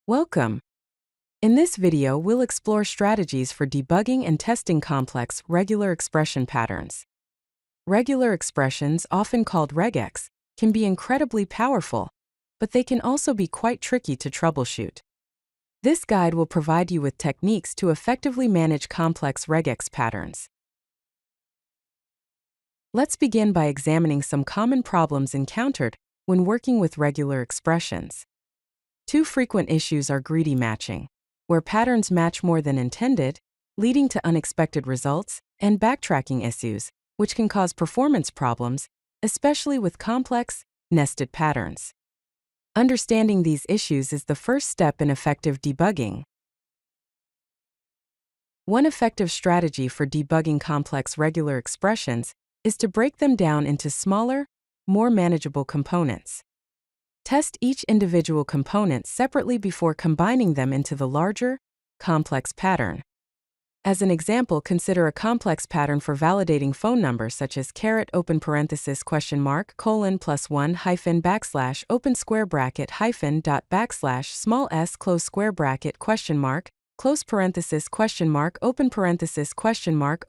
Welcome. In this video, we'll explore strategies for debugging and testing complex regular expression patterns. Regular expressions, often called regex, can be incredibly powerful, but they can also be quite tricky to troubleshoot. This guide will provide you with techniques to effectively manage complex regex patterns. Let's begin by examining some common problems encountered when working with regular expressions. Two frequent issues are greedy matching, where patterns match more than intended, leading to unexpected results, and backtracking issues, which can cause performance problems, especially with complex, nested patterns. Understanding these issues is the first step in effective debugging. One effective strategy for debugging complex regular expressions is to break them down into smaller, more manageable components. Test each individual component separately before combining them into the larger, complex pattern. As an example, consider a complex pattern for validating phone numbers such as open parenthesis $+1 open square bracket dot small s close square bracket close parenthesis open parenthesis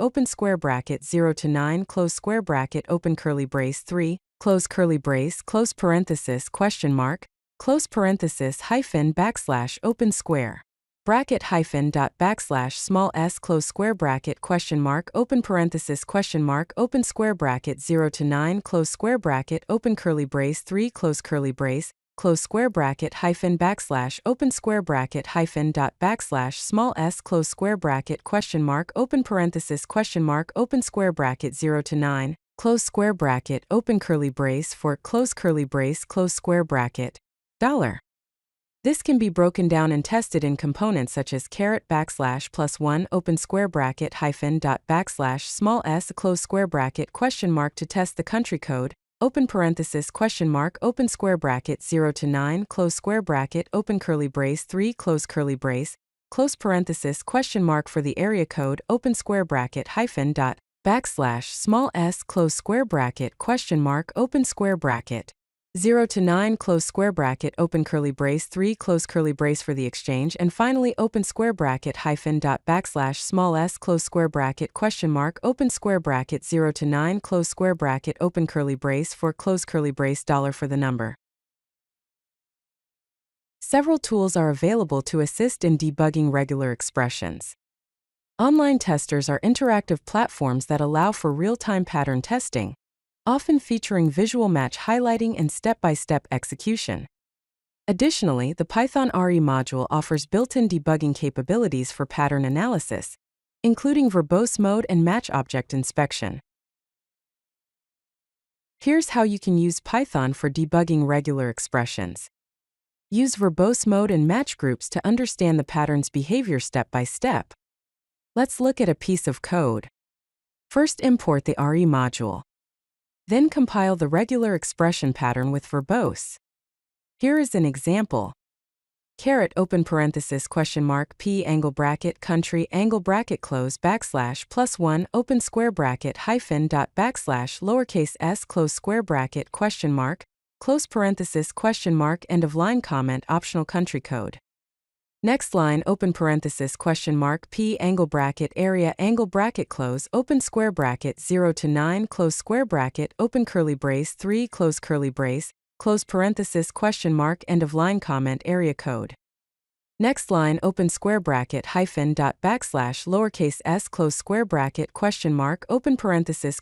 open square bracket 0 to 9 close square bracket open curly brace 3 close curly brace close parenthesis close parenthesis open square bracket dot small s close square bracket open parenthesis open square bracket 0 to 9 close square bracket open curly brace 3 close curly brace close square bracket open square bracket dot small s close square bracket open parenthesis open square bracket 0 to 9 close square bracket open curly brace for close curly brace close square bracket $. This can be broken down and tested in components such as +1 open square bracket dot small s close square bracket to test the country code, open parenthesis open square bracket 0 to 9 close square bracket open curly brace 3 close curly brace close parenthesis for the area code open square bracket dot small s close square bracket open square bracket 0 to 9 close square bracket open curly brace 3 close curly brace for the exchange, and finally open square bracket dot small s close square bracket open square bracket 0 to 9 close square bracket open curly brace for close curly brace for the number. Several tools are available to assist in debugging regular expressions. Online testers are interactive platforms that allow for real-time pattern testing, often featuring visual match highlighting and step-by-step execution. Additionally, the Python RE module offers built-in debugging capabilities for pattern analysis, including verbose mode and match object inspection. Here's how you can use Python for debugging regular expressions. Use verbose mode and match groups to understand the pattern's behavior step by step. Let's look at a piece of code. First, import the RE module. Then compile the regular expression pattern with verbose. Here is an example. Open parenthesis p angle bracket country angle bracket close +1 open square bracket dot lowercase s close square bracket close parenthesis end of line comment optional country code. Next line open parenthesis p angle bracket area angle bracket close open square bracket 0 to 9 close square bracket open curly brace 3 close curly brace close parenthesis end of line comment area code. Next line open square bracket dot lowercase s close square bracket open parenthesis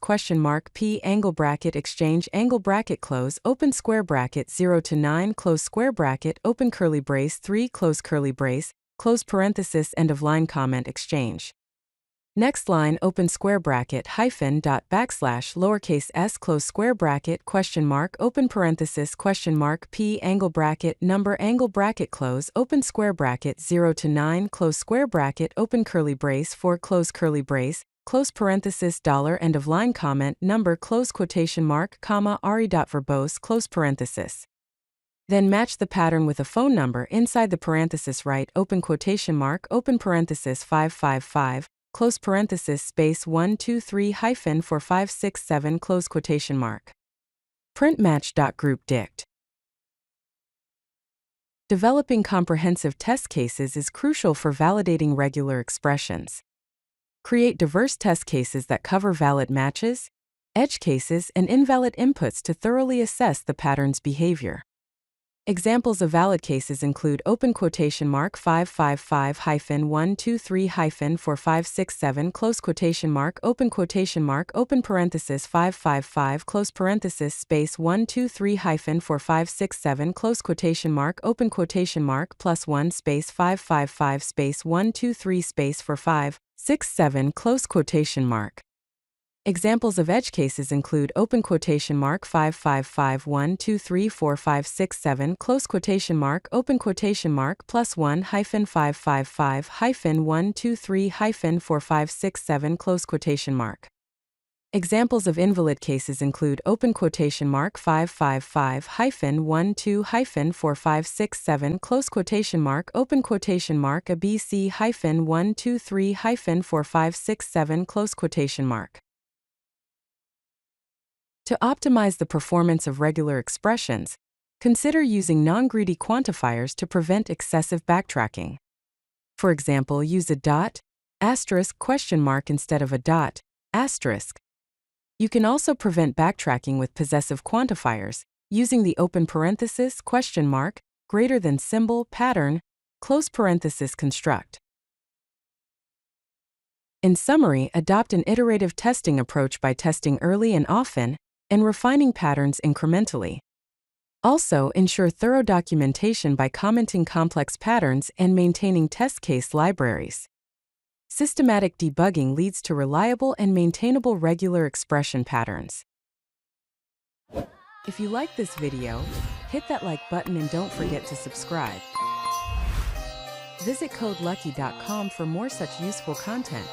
p angle bracket exchange angle bracket close open square bracket 0 to 9 close square bracket open curly brace 3 close curly brace close parenthesis end of line comment exchange. Next line open square bracket dot lowercase s close square bracket open parenthesis p angle bracket number angle bracket close open square bracket 0 to 9 close square bracket open curly brace 4 close curly brace close parenthesis $end of line comment number close quotation mark comma re.verbose close parenthesis. Then match the pattern with a phone number inside the parenthesis right open quotation mark open parenthesis 555 close parenthesis space 123-4567 close quotation mark. Print match.group dict. Developing comprehensive test cases is crucial for validating regular expressions. Create diverse test cases that cover valid matches, edge cases, and invalid inputs to thoroughly assess the pattern's behavior. Examples of valid cases include open quotation mark 555-123-4567 close quotation mark open parenthesis 555 close parenthesis space 123-4567 close quotation mark open quotation mark +1 space 555 space 123 space 4567 close quotation mark. Examples of edge cases include open quotation mark 555-123-4567 close quotation mark open quotation mark +1 -555-123-4567 close quotation mark. Examples of invalid cases include open quotation mark 555-12-4567 close quotation mark open quotation mark ABC-123-4567 close quotation mark. To optimize the performance of regular expressions, consider using non-greedy quantifiers to prevent excessive backtracking. For example, use a dot, asterisk, question mark instead of a dot, asterisk. You can also prevent backtracking with possessive quantifiers, using the open parenthesis, question mark, greater than symbol, pattern, close parenthesis construct. In summary, adopt an iterative testing approach by testing early and often, and refining patterns incrementally. Also, ensure thorough documentation by commenting complex patterns and maintaining test case libraries. Systematic debugging leads to reliable and maintainable regular expression patterns. If you like this video, hit that like button and don't forget to subscribe. Visit CodeLucky.com for more such useful content.